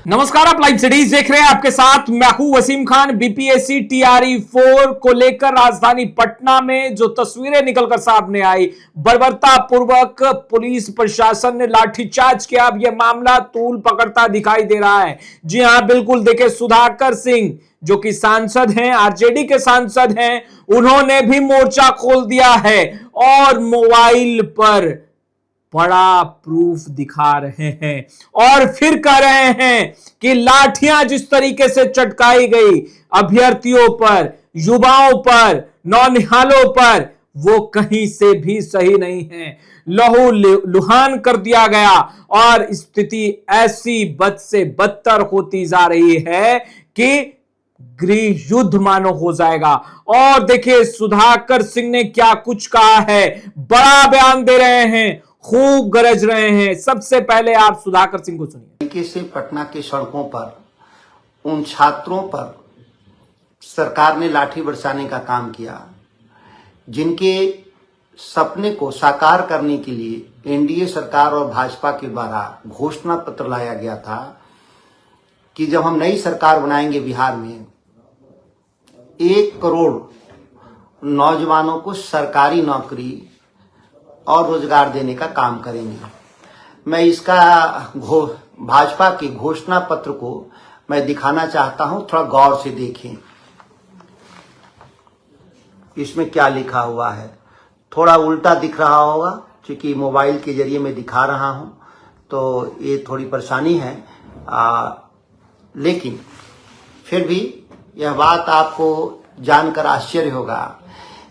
नमस्कार, आप live cities देख रहे हैं। आपके साथ मैं हूं वसीम खान। बीपीएससी टीआरई 4 को लेकर राजधानी पटना में जो तस्वीरें निकलकर सामने आई, बर्बरता पूर्वक पुलिस प्रशासन ने लाठीचार्ज किया। अब यह मामला तूल पकड़ता दिखाई दे रहा है। जी हां, बिल्कुल। देखिए, सुधाकर सिंह जो कि सांसद हैं, आरजेडी के सांसद हैं, उन्होंने भी मोर्चा खोल दिया है और मोबाइल पर बड़ा प्रूफ दिखा रहे हैं और फिर कह रहे हैं कि लाठियां जिस तरीके से चटकाई गई अभ्यर्थियों पर, युवाओं पर, नौनिहालों पर, वो कहीं से भी सही नहीं है। लहू लुहान कर दिया गया और स्थिति ऐसी बद से बदतर होती जा रही है कि गृह युद्ध मानो हो जाएगा। और देखिए, सुधाकर सिंह ने क्या कुछ कहा है। बड़ा बयान दे रहे हैं, खूब गरज रहे हैं। सबसे पहले आप सुधाकर सिंह को सुनिए। तरीके से पटना के सड़कों पर उन छात्रों पर सरकार ने लाठी बरसाने का काम किया जिनके सपने को साकार करने के लिए एनडीए सरकार और भाजपा के द्वारा घोषणा पत्र लाया गया था कि जब हम नई सरकार बनाएंगे बिहार में 1 करोड़ नौजवानों को सरकारी नौकरी और रोजगार देने का काम करेंगे। मैं इसका भाजपा के घोषणा पत्र को मैं दिखाना चाहता हूं, थोड़ा गौर से देखें इसमें क्या लिखा हुआ है। थोड़ा उल्टा दिख रहा होगा क्योंकि मोबाइल के जरिए मैं दिखा रहा हूं तो ये थोड़ी परेशानी है, लेकिन फिर भी यह बात आपको जानकर आश्चर्य होगा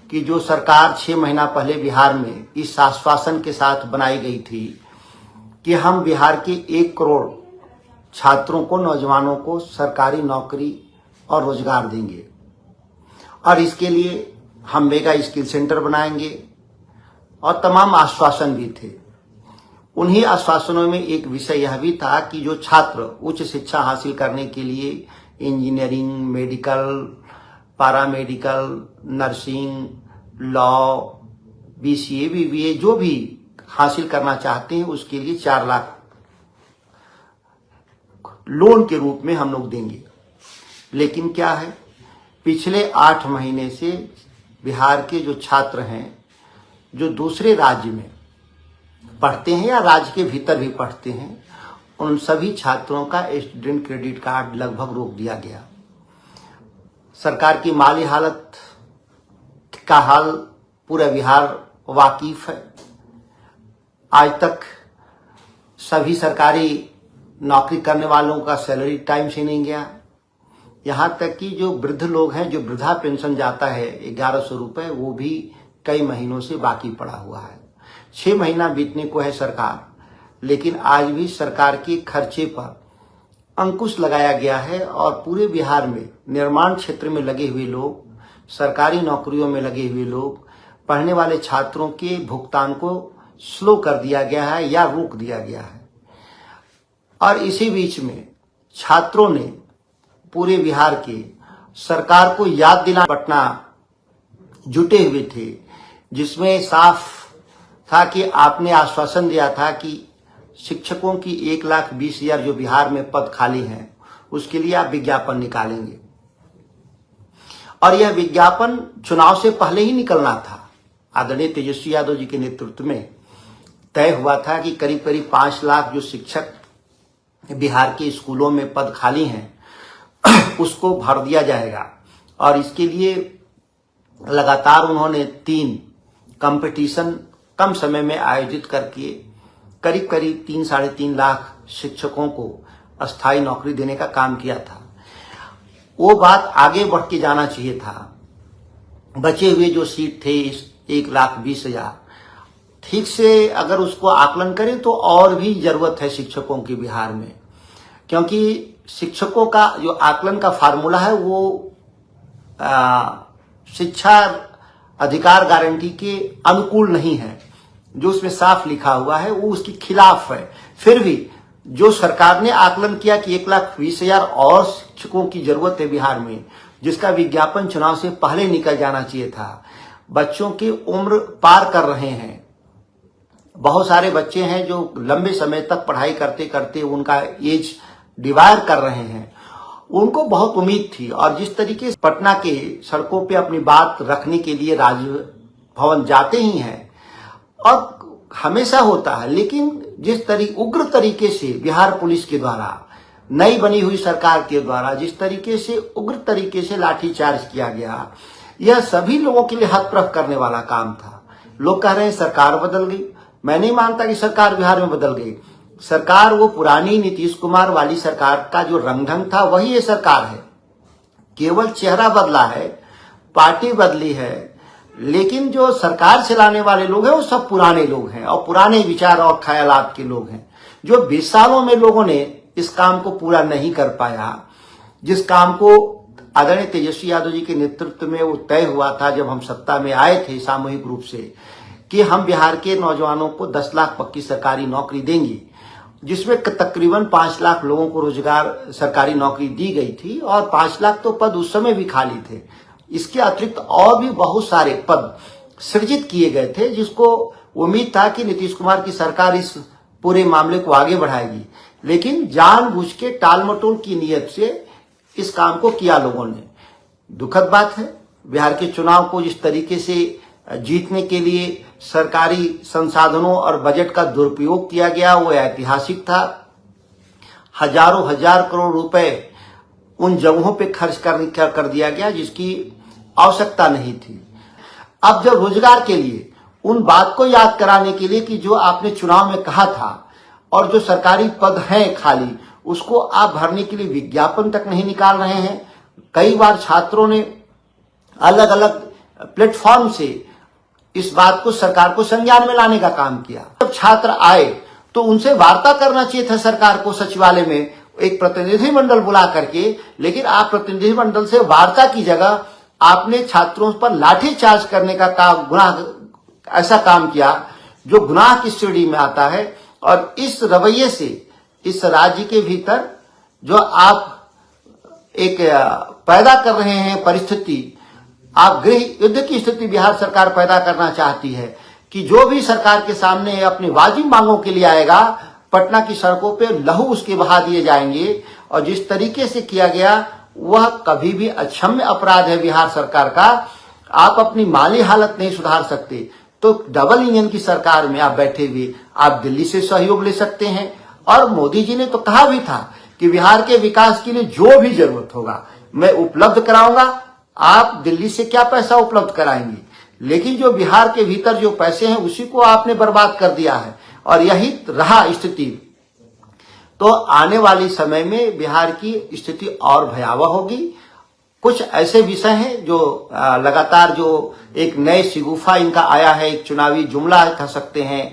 कि जो सरकार 6 महीना पहले बिहार में इस आश्वासन के साथ बनाई गई थी कि हम बिहार के 1 करोड़ छात्रों को, नौजवानों को सरकारी नौकरी और रोजगार देंगे और इसके लिए हम मेगा स्किल सेंटर बनाएंगे और तमाम आश्वासन भी थे। उन्हीं आश्वासनों में एक विषय यह भी था कि जो छात्र उच्च शिक्षा हासिल करने के लिए engineering, medical, paramedical, nursing, law, BCA, BBA जो भी हासिल करना चाहते हैं उसके लिए 4 लाख लोन के रूप में हम लोग देंगे। लेकिन क्या है, पिछले 8 महीने से बिहार के जो छात्र हैं जो दूसरे राज्य में पढ़ते हैं या राज्य के भीतर भी पढ़ते हैं, उन सभी छात्रों का स्टूडेंट क्रेडिट कार्ड लगभग रोक दिया गया। सरकार की माली हालत का हाल पूरा बिहार वाकिफ है। आज तक सभी सरकारी नौकरी करने वालों का सैलरी टाइम से नहीं गया। यहाँ तक कि जो वृद्ध लोग हैं, जो वृद्धा पेंशन जाता है 1100 रुपये, वो भी कई महीनों से बाकी पड़ा हुआ है। 6 महीना बीतने को है सरकार, लेकिन आज भी सरकार के खर्चे पर अंकुश लगाया गया है और पूरे बिहार में निर्माण क्षेत्र में लगे हुए लोग, सरकारी नौकरियों में लगे हुए लोग, पढ़ने वाले छात्रों के भुगतान को स्लो कर दिया गया है या रोक दिया गया है। और इसी बीच में छात्रों ने पूरे बिहार के सरकार को याद दिला पटना जुटे हुए थे, जिसमें साफ था कि आपने आश्वासन दिया था कि शिक्षकों की 1,20,000 जो बिहार में पद खाली हैं उसके लिए आप विज्ञापन निकालेंगे। और यह विज्ञापन चुनाव से पहले ही निकलना था। आदरणीय तेजस्वी यादव जी के नेतृत्व में तय हुआ था कि करीब करीब 5 लाख जो शिक्षक बिहार के स्कूलों में पद खाली हैं उसको भर दिया जाएगा। और इसके लिए लगातार उन्होंने 3 कंपटीशन कम समय में आयोजित करके करीब करीब 3-3.5 लाख शिक्षकों को अस्थायी नौकरी देने का काम किया था। वो बात आगे बढ़ के जाना चाहिए था। बचे हुए जो सीट थे 1,20,000, ठीक से अगर उसको आकलन करें तो और भी जरूरत है शिक्षकों की बिहार में, क्योंकि शिक्षकों का जो आकलन का फार्मूला है वो शिक्षा अधिकार गारंटी के अनुकूल नहीं है। जो उसमें साफ लिखा हुआ है वो उसके खिलाफ है। फिर भी जो सरकार ने आकलन किया कि 1,20,000 और शिक्षकों की जरूरत है बिहार में, जिसका विज्ञापन चुनाव से पहले निकल जाना चाहिए था। बच्चों की उम्र पार कर रहे हैं। बहुत सारे बच्चे हैं जो लंबे समय तक पढ़ाई करते करते उनका एज डिवायर कर रहे हैं। उनको बहुत उम्मीद थी और जिस तरीके से पटना के सड़कों पे अपनी बात रखने के लिए राजभवन जाते ही हैं और हमेशा होता है, लेकिन जिस उग्र तरीके से बिहार पुलिस के द्वारा, नई बनी हुई सरकार के द्वारा जिस तरीके से उग्र तरीके से लाठीचार्ज किया गया, यह सभी लोगों के लिए हतप्रभ करने वाला काम था। लोग कह रहे हैं सरकार बदल गई। मैं नहीं मानता कि सरकार बिहार में बदल गई। सरकार वो पुरानी नीतीश कुमार वाली सरकार का जो रंग ढंग था वही ये सरकार है। केवल चेहरा बदला है, पार्टी बदली है, लेकिन जो सरकार चलाने वाले लोग हैं वो सब पुराने लोग हैं और पुराने विचार और ख्यालात के लोग हैं। जो 20 सालों में लोगों ने इस काम को पूरा नहीं कर पाया, जिस काम को आदरणीय तेजस्वी यादव जी के नेतृत्व में वो तय हुआ था जब हम सत्ता में आए थे सामूहिक रूप से, कि हम बिहार के नौजवानों को 10 लाख पक्की सरकारी नौकरी देंगे, जिसमें तकरीबन 5 लाख लोगों को रोजगार सरकारी नौकरी दी गई थी और 5 लाख तो पद उस समय भी खाली थे। इसके अतिरिक्त और भी बहुत सारे पद सृजित किए गए थे, जिसको उम्मीद था कि नीतीश कुमार की सरकार इस पूरे मामले को आगे बढ़ाएगी, लेकिन जानबूझ के टालमटोल की नीयत से इस काम को किया लोगों ने। दुखद बात है, बिहार के चुनाव को जिस तरीके से जीतने के लिए सरकारी संसाधनों और बजट का दुरुपयोग किया गया वो ऐतिहासिक था। हजारों हजार करोड़ रुपए उन जगहों पे खर्च कर दिया गया जिसकी आवश्यकता नहीं थी। अब जब रोजगार के लिए उन बात को याद कराने के लिए कि जो आपने चुनाव में कहा था और जो सरकारी पद हैं खाली, उसको आप भरने के लिए विज्ञापन तक नहीं निकाल रहे हैं। कई बार छात्रों ने अलग अलग प्लेटफॉर्म से इस बात को सरकार को संज्ञान में लाने का काम किया। जब छात्र आए तो उनसे वार्ता करना चाहिए था सरकार को, सचिवालय में एक प्रतिनिधि मंडल बुला करके, लेकिन आप प्रतिनिधि मंडल से वार्ता की जगह आपने छात्रों पर लाठीचार्ज करने का गुनाह, ऐसा काम किया जो गुनाह की श्रेणी में आता है। और इस रवैये से इस राज्य के भीतर जो आप एक पैदा कर रहे हैं परिस्थिति, आप गृह युद्ध की स्थिति बिहार सरकार पैदा करना चाहती है कि जो भी सरकार के सामने अपनी वाजिब मांगों के लिए आएगा, पटना की सड़कों पे लहू उसके बहा दिए जाएंगे। और जिस तरीके से किया गया वह कभी भी अक्षम्य अपराध है बिहार सरकार का। आप अपनी माली हालत नहीं सुधार सकते तो डबल इंजन की सरकार में आप बैठे हुए आप दिल्ली से सहयोग ले सकते हैं। और मोदी जी ने तो कहा भी था कि बिहार के विकास के लिए जो भी जरूरत होगा मैं उपलब्ध कराऊंगा। आप दिल्ली से क्या पैसा उपलब्ध कराएंगे, लेकिन जो बिहार के भीतर जो पैसे हैं उसी को आपने बर्बाद कर दिया है और यही रहा स्थिति। तो आने वाले समय में बिहार की स्थिति और भयावह होगी। कुछ ऐसे विषय हैं जो लगातार जो एक नए शिगुफा इनका आया है, एक चुनावी जुमला कह सकते हैं,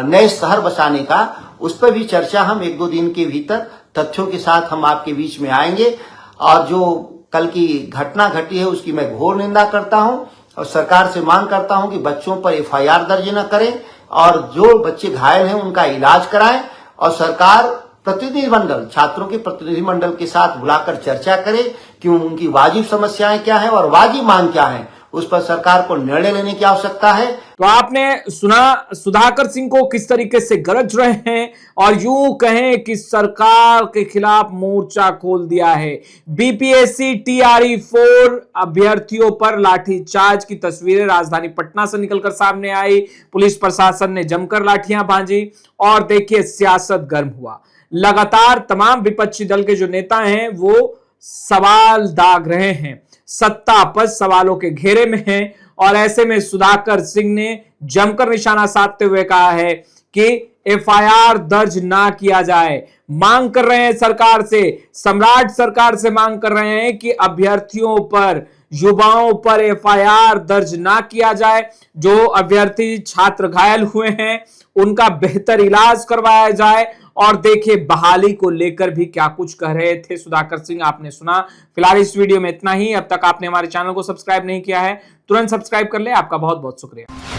नए शहर बसाने का, उस पर भी चर्चा हम 1-2 दिन के भीतर तथ्यों के साथ हम आपके बीच में आएंगे। और जो कल की घटना घटी है उसकी मैं घोर निंदा करता हूं और सरकार से मांग करता हूं कि बच्चों पर FIR दर्ज न करें और जो बच्चे घायल हैं उनका इलाज कराएं। और सरकार प्रतिनिधि मंडल, छात्रों के प्रतिनिधि मंडल के साथ बुलाकर चर्चा करे कि उनकी वाजिब समस्याएं क्या है और वाजिब मांग क्या है, उस पर सरकार को निर्णय लेने की आवश्यकता है। तो आपने सुना सुधाकर सिंह को किस तरीके से गरज रहे हैं और यूं कहें कि सरकार के खिलाफ मोर्चा खोल दिया है। BPSC TRE 4 अभ्यर्थियों पर लाठीचार्ज की तस्वीरें राजधानी पटना से निकलकर सामने आई। पुलिस प्रशासन ने जमकर लाठियां भांजी और देखिए सियासत गर्म हुआ। लगातार तमाम विपक्षी दल के जो नेता हैं वो सवाल दाग रहे हैं, सत्ता पद सवालों के घेरे में है। और ऐसे में सुधाकर सिंह ने जमकर निशाना साधते हुए कहा है कि एफआईआर दर्ज ना किया जाए। मांग कर रहे हैं सरकार से, सम्राट सरकार से मांग कर रहे हैं कि अभ्यर्थियों पर, युवाओं पर एफआईआर दर्ज ना किया जाए। जो अभ्यर्थी छात्र घायल हुए हैं उनका बेहतर इलाज करवाया जाए। और देखिए बहाली को लेकर भी क्या कुछ कह रहे थे सुधाकर सिंह, आपने सुना। फिलहाल इस वीडियो में इतना ही। अब तक आपने हमारे चैनल को सब्सक्राइब नहीं किया है तुरंत सब्सक्राइब कर ले। आपका बहुत बहुत शुक्रिया।